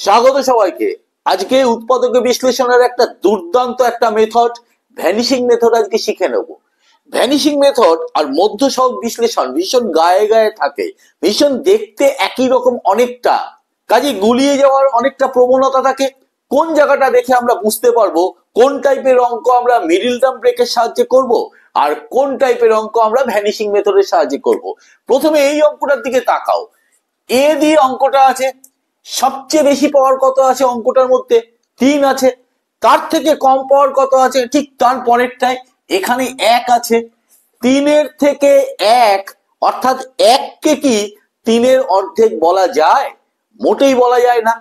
স্বাগত সবাইকে। আজকে উৎপাদক বিশ্লেষণের একটা দুর্দান্ত একটা মেথড ভ্যানিশিং মেথড আজকে শিখে নেব। ভ্যানিশিং মেথড আর মধ্য সহগ বিশ্লেষণ ভীষণ গায়ে গায়ে থাকে, ভীষণ দেখতে একই রকম, অনেকটা কাজে গুলিয়ে যাওয়ার অনেকটা প্রবণতা থাকে। কোন জায়গাটা দেখে আমরা বুঝতে পারবো কোন টাইপের অঙ্ক আমরা মিডিল টার্ম ব্রেকের সাহায্যে করব আর কোন টাইপের অঙ্ক আমরা ভ্যানিশিং মেথডের সাহায্যে করব। প্রথমে এই অঙ্কটার দিকে তাকাও। এ দিয়ে অঙ্কটা আছে, সবচেয়ে বেশি পাওয়ার কত আছে অঙ্কটার মধ্যে? 3 আছে। তার থেকে কম পাওয়ার কত আছে? ঠিক তার পরেরটাই এখানে 1 আছে। 3-এর থেকে 1 অর্থাৎ 1 কে কি 3-এর অর্ধেক বলা যায়? মোটেই বলা যায় না।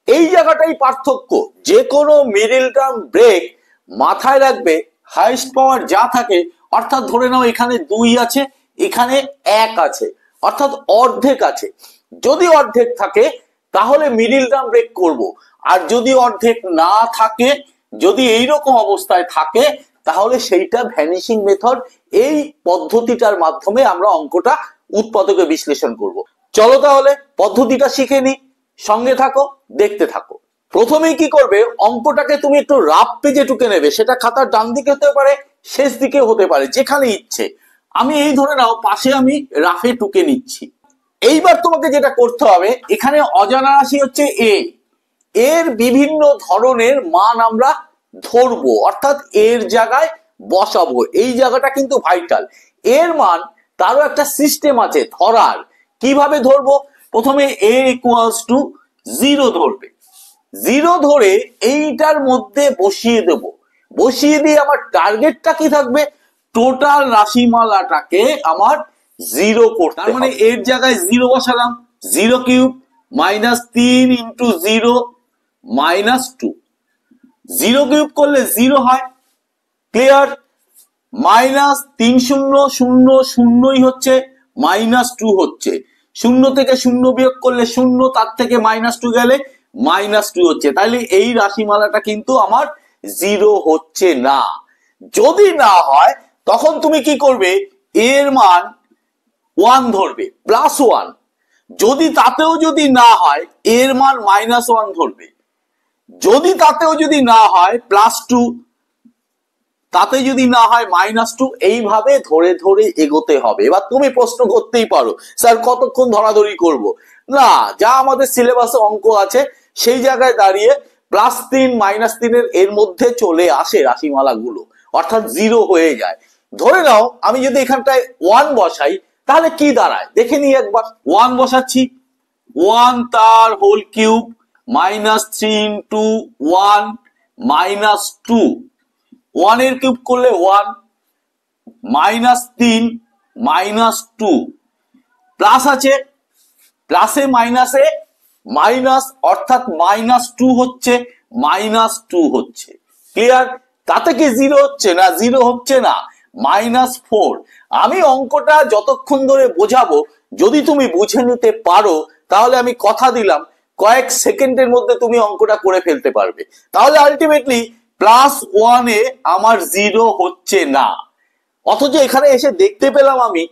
এই জায়গাটাই পার্থক্য। যে কোনো মিডল টার্ম ব্রেক মাথায় রাখবে হাইয়েস্ট পাওয়ার যা থাকে, অর্থাৎ ধরে নাও এখানে 2 আছে, এখানে 1 আছে, অর্থাৎ অর্ধেক আছে। যদি অর্ধেক থাকে তাহলে মিডিল টার্ম ব্রেক করব, আর যদি অর্ধেক না থাকে, যদি এইরকম অবস্থায় থাকে, তাহলে সেইটা ভ্যানিশিং মেথড। এই পদ্ধতিটার মাধ্যমে আমরা অঙ্কটা উৎপাদকে বিশ্লেষণ করব। চলো তাহলে পদ্ধতিটা শিখে নি, সঙ্গে থাকো, দেখতে থাকো। প্রথমেই কি করবে, অঙ্কটাকে তুমি একটু রাফ পেজে টুকে নেবে। সেটা খাতার ডান দিকে হতে পারে, শেষ দিকে হতে পারে, যেখানে ইচ্ছে। আমি এই ধরে নাও পাশে আমি রাফে টুকে নিচ্ছি। এইবার তোমাকে যেটা করতে হবে, এখানে অজানা রাশি হচ্ছে এ, এর বিভিন্ন ধরনের মান আমরা ধরবো, অর্থাৎ এর জায়গায় বসাবো। এই জায়গাটা কিন্তু ভাইটাল। এর মান তারও একটা সিস্টেম আছে ধরার। কিভাবে ধরবো? প্রথমে a = 0 ধরবে। 0 ধরে এইটার মধ্যে বসিয়ে দেব। বসিয়ে দিয়ে আমার টার্গেটটা কি থাকবে? টোটাল রাশিমালাটাকে আমার 0 করতে। তার মানে এর জায়গায় 0 বসালাম, 0 কিউব -3 × 0 -2। 0 কিউব করলে 0 হয়, ক্লিয়ার? -3 0 0 0ই হচ্ছে, -2 হচ্ছে। 0 থেকে 0 বিয়োগ করলে 0, তার থেকে -2 গেলে -2 হচ্ছে। তাহলে এই রাশিমালাটা কিন্তু আমার 0 হচ্ছে না। যদি না হয় তখন তুমি কি করবে? এর মান 1 ধরবে, +1। যদি তাতেও যদি না হয়, এর মান -1 ধরবে। যদি তাতেও যদি না হয়, +2। তাতে যদি না হয়, -2। এইভাবে ধরে ধরে এগোতে হবে। এবার তুমি প্রশ্ন করতেই পারো, স্যার কতক্ষণ ধরাধরি করব? না, যা আমাদের সিলেবাসে অঙ্ক আছে সেই জায়গায় দাঁড়িয়ে +3 -3 এর মধ্যে চলে আসে রাশিমালাগুলো, অর্থাৎ 0 হয়ে যায়। ধরে নাও আমি যদি এখানটায় 1 বসাই, তাহলে কি দাঁড়ায় দেখে নিই একবার। 1 বসাচ্ছি, 1 তার হোল কিউব -3 × 1 -2। 1 এর কিউব করলে 1, -3 -2, প্লাস আছে, প্লাসে মাইনাসে মাইনাস, অর্থাৎ -2 হচ্ছে, -2 হচ্ছে। ক্লিয়ার? তাতে কি 0 হচ্ছে না? 0 হচ্ছে না, -4। আমি অঙ্কটা যতক্ষণ ধরে বোঝাবো, যদি তুমি বুঝে নিতে পারো, তাহলে আমি কথা দিলাম কয়েক সেকেন্ডের মধ্যে তুমি অঙ্কটা করে ফেলতে পারবে। তাহলে আলটিমেটলি +1 এ আমার 0 হচ্ছে না, অথচ এখানে এসে দেখতে পেলাম আমি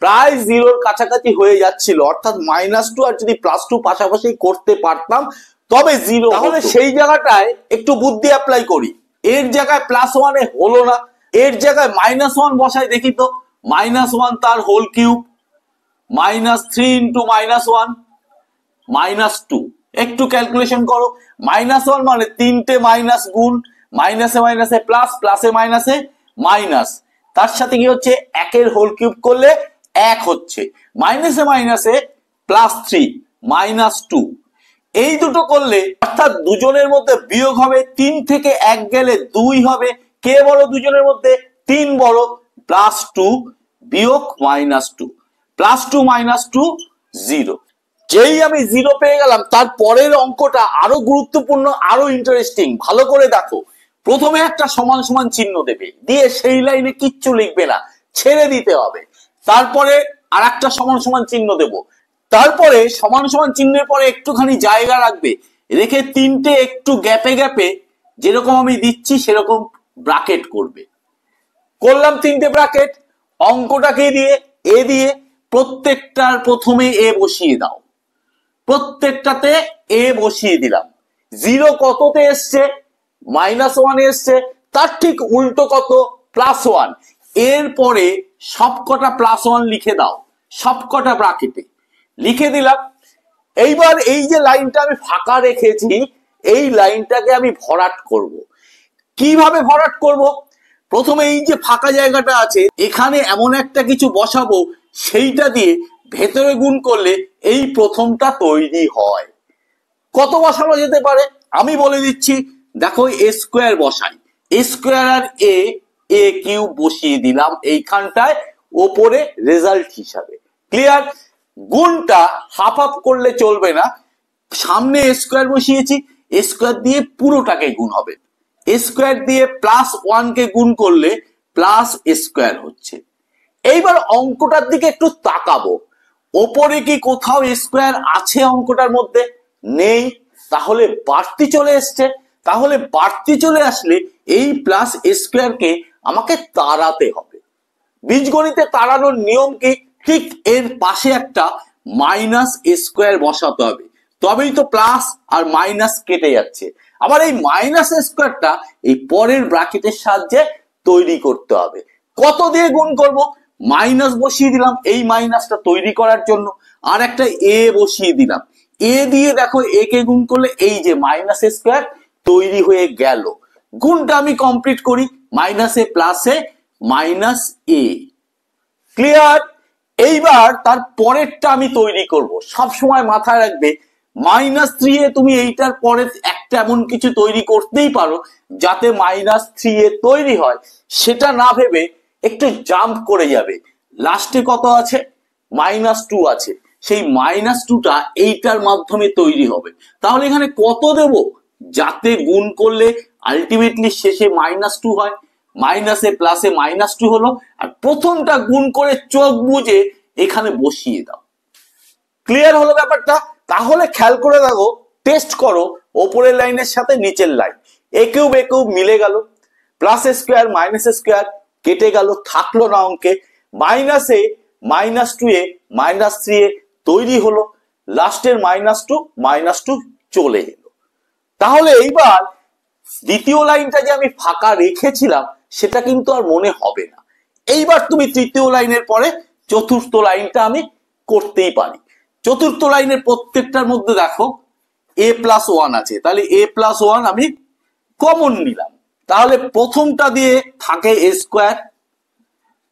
প্রায় 0-র কাছাকাছি হয়ে যাচ্ছিল, অর্থাৎ -2 আর যদি +2 পাশাপাশি করতে পারতাম তবে 0। তাহলে সেই জায়গাটায় একটু বুদ্ধি অ্যাপ্লাই করি। এর জায়গায় +1 এ হলো না, এর জায়গায় -1 বসাই দেখি তো। -1 তার হোল কিউব -3 × -1 -2। একটু ক্যালকুলেশন করো। -1 মানে 3টে মাইনাস গুণ, মাইনাসে মাইনাসে প্লাস, প্লাসে মাইনাসে মাইনাস। তার সাথে কি হচ্ছে? 1 এর হোল কিউব করলে 1 হচ্ছে, মাইনাসে মাইনাসে +3 -2। এই দুটো করলে, অর্থাৎ দুজনের মধ্যে বিয়োগ হবে। 3 থেকে 1 গেলে 2 হবে। কে বড় দুজনের মধ্যে? 3 বড়। +2 বিয়োগ -2, +2 -2 0। যেই আমি 0 পেয়ে গেলাম, তার পরের অঙ্কটা আরো গুরুত্বপূর্ণ, আরো ইন্টারেস্টিং। ভালো করে দেখো। প্রথমে একটা সমান সমান চিহ্ন দেবে, দিয়ে সেই লাইনে কিচ্ছু লিখবে না, ছেড়ে দিতে হবে। তারপরে আর একটা সমান সমান চিহ্ন দেব, তারপরে সমান সমান চিহ্নের পরে একটুখানি জায়গা রাখবে, রেখে 3টে একটু গ্যাপে গ্যাপে যেরকম আমি দিচ্ছি সেরকম ব্র্যাকেট করবে। করলাম 3টে ব্র্যাকেট। অঙ্কটাকে দিয়ে এ দিয়ে প্রত্যেকটার প্রথমে এ বসিয়ে দাও, প্রত্যেকটাতে এ বসিয়ে দিলাম। জিরো কততে এসছে, -1 এসছে, তার ঠিক উল্টো কত, +1। এরপরে সবকটা +1 লিখে দাও, সবকটা ব্র্যাকেটে লিখে দিলাম। এইবার এই যে লাইনটা আমি ফাঁকা রেখেছি, এই লাইনটাকে আমি ভরাট করব। কিভাবে ভরাট করব? প্রথমে এই যে ফাঁকা জায়গাটা আছে, এখানে এমন একটা কিছু বসাবো, সেইটা দিয়ে ভেতরে গুণ করলে এই প্রথমটা তৈরি হয়। কত বসানো যেতে পারে আমি বলে দিচ্ছি। দেখো এ স্কোয়ার বসাই, এ স্কোয়ার আর এ কিউব বসিয়ে দিলাম এইখানটায় ওপরে রেজাল্ট হিসাবে। ক্লিয়ার? গুণটা হাফ হাফ করলে চলবে না, সামনে এ স্কোয়ার বসিয়েছি, এ স্কোয়ার দিয়ে পুরোটাকে গুণ হবে। এ স্কোয়ার দিয়ে +1 কে গুণ করলে প্লাস এ স্কোয়ার হচ্ছে। এইবার অঙ্কটার দিকে একটু তাকাবো, ওপরে কি কোথাও স্কোয়ার আছে অঙ্কটার মধ্যে? নেই, তাহলে বাড়তি চলে এসছে। তাহলে বাড়তি চলে আসলে এই প্লাস স্কোয়ার কে আমাকে তাড়াতে হবে। বীজগণিতে তাড়ানোর নিয়ম কি? ঠিক এর পাশে একটা মাইনাস স্কোয়ার বসাতে হবে, তবেই তো প্লাস আর মাইনাস কেটে যাচ্ছে। আবার এই মাইনাস স্কোয়ারটা এই পরের ব্র্যাকেটের সাহায্যে তৈরি করতে হবে। কত দিয়ে গুণ করব? মাইনাস বসিয়ে দিলাম এই মাইনাসটা তৈরি করার জন্য, আর একটা এ বসিয়ে দিলাম। এ দিয়ে দেখো এ কে গুণ করলে এই যে মাইনাস স্কোয়ার তৈরি হয়ে গেল। গুণটা আমি কমপ্লিট করি, মাইনাসে প্লাসে মাইনাস এ। ক্লিয়ার? এইবার তার পরেরটা আমি তৈরি করব। সব সময় মাথায় রাখবে -3 এ তুমি এইটার পরে একটা এমন কিছু তৈরি করতেই পারো যাতে -3 এ তৈরি হয়, সেটা না ভেবে একটু জাম্প করে যাবে। লাস্টে কত আছে? -2 আছে, সেই -2টা এইটার মাধ্যমে তৈরি হবে। তাহলে এখানে কত দেব যাতে গুণ করলে আলটিমেটলি শেষে -2 হয়? মাইনাসে প্লাসে -2 হলো, আর প্রথমটা গুণ করে চোখ বুজে এখানে বসিয়ে দাও। ক্লিয়ার হলো ব্যাপারটা? তাহলে খেয়াল করে দেখো, টেস্ট করো ওপরের লাইনের সাথে নিচের লাইন, এ কিউব মিলে গেল, প্লাস স্কোয়ার মাইনাস স্কোয়ার কেটে গেল, থাকলো না অঙ্কে। মাইনাসে -2 এ -3 এ তৈরি হলো, লাস্টের -2 চলে এলো। তাহলে এইবার দ্বিতীয় লাইনটা যে আমি ফাঁকা রেখেছিলাম সেটা কিন্তু আর মনে হবে না। এইবার তুমি তৃতীয় লাইনের পরে চতুর্থ লাইনটা আমি করতেই পারি। চতুর্থ লাইনের প্রত্যেকটার মধ্যে দেখো a+1 আছে, তাহলে a+1 আমি কমন নিলাম। তাহলে প্রথমটা দিয়ে থাকে এ স্কোয়ার,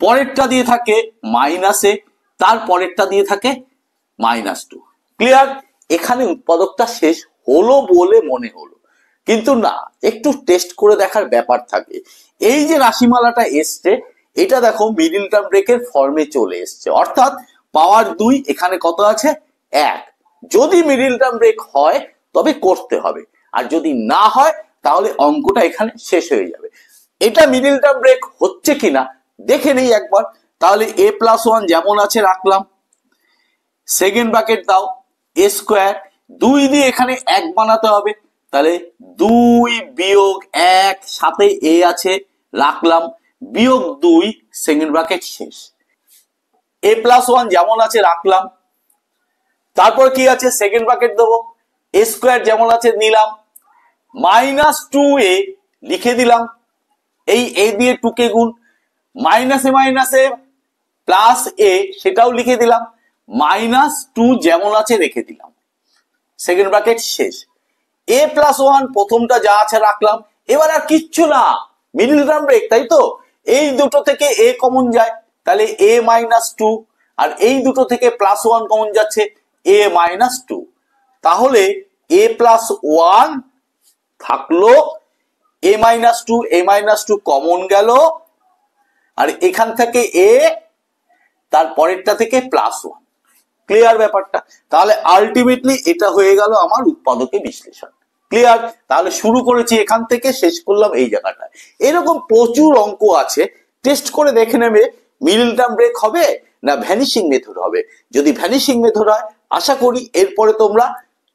পরেরটা দিয়ে থাকে মাইনাসে, তার পরেরটা দিয়ে থাকে -2। ক্লিয়ার? এখানে উৎপাদকটা শেষ হলো বলে মনে হলো, কিন্তু না, একটু টেস্ট করে দেখার ব্যাপার থাকে। এই যে রাশিমালাটা এসছে, এটা দেখো মিডিল টার্ম ব্রেকের ফর্মে চলে এসছে, অর্থাৎ পাওয়ার 2, এখানে কত আছে? 1। যদি মিডিল টার্ম ব্রেক হয় তবে করতে হবে, আর যদি না হয় তাহলে অঙ্কটা এখানে শেষ হয়ে যাবে। এটা মিডিল টার্ম ব্রেক হচ্ছে কিনা দেখে নেই একবার। তাহলে a+1 যেমন আছে রাখলাম, সেকেন্ড ব্র্যাকেট দাও, এ স্কোয়ার, 2 দিয়ে এখানে 1 বানাতে হবে, তাহলে 2 - 1, সাথে এ আছে রাখলাম, -2 সেকেন্ড ব্র্যাকেট শেষ। a+1 যেমন আছে রাখলাম, তারপর কি আছে? সেকেন্ড ব্র্যাকেট দেবো, এ স্কোয়ার যেমন আছে নিলাম, -2a লিখে দিলাম, এই এ দিয়ে 2 কে গুণ, মাইনাসে মাইনাসে প্লাস এ সেটাও লিখে দিলাম, -2 যেমন আছে রেখে দিলাম, সেকেন্ড ব্র্যাকেট শেষ। a+1 প্রথমটা যা আছে রাখলাম, এবার আর কিচ্ছু না, মিডল টার্ম ব্রেক, তাই তো? এই দুটো থেকে এ কমন যায়, তাহলে a-2, আর এই দুটো থেকে +1 কমন যাচ্ছে, a-2। তাহলে a+1 থাকলো, a-2 কমন গেল, আর এখান থেকে এ, তার পরেরটা থেকে +1। ক্লিয়ার ব্যাপারটা? তাহলে আলটিমেটলি এটা হয়ে গেল আমার উৎপাদকে বিশ্লেষণ। ক্লিয়ার? তাহলে শুরু করেছি এখান থেকে, শেষ করলাম এই জায়গাটায়। এরকম প্রচুর অঙ্ক আছে, টেস্ট করে দেখে নেবে মিডল টার্ম ব্রেক হবে না ভ্যানিশিং মেথড হবে। যদি ভ্যানিশিং মেথড হয়, আশা করি এরপরে তোমরা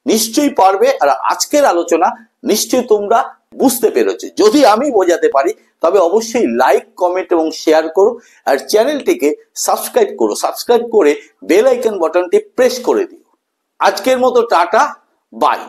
নিশ্চয়ই পারবে, আর আজকের আলোচনা নিশ্চয়ই তোমরা বুঝতে পেরেছো। যদি আমি বোঝাতে পারি তবে অবশ্যই লাইক, কমেন্ট এবং শেয়ার করো, আর চ্যানেলটিকে সাবস্ক্রাইব করো। সাবস্ক্রাইব করে বেল আইকন বাটনটি প্রেস করে দিও। আজকের মতো টাটা, বাই।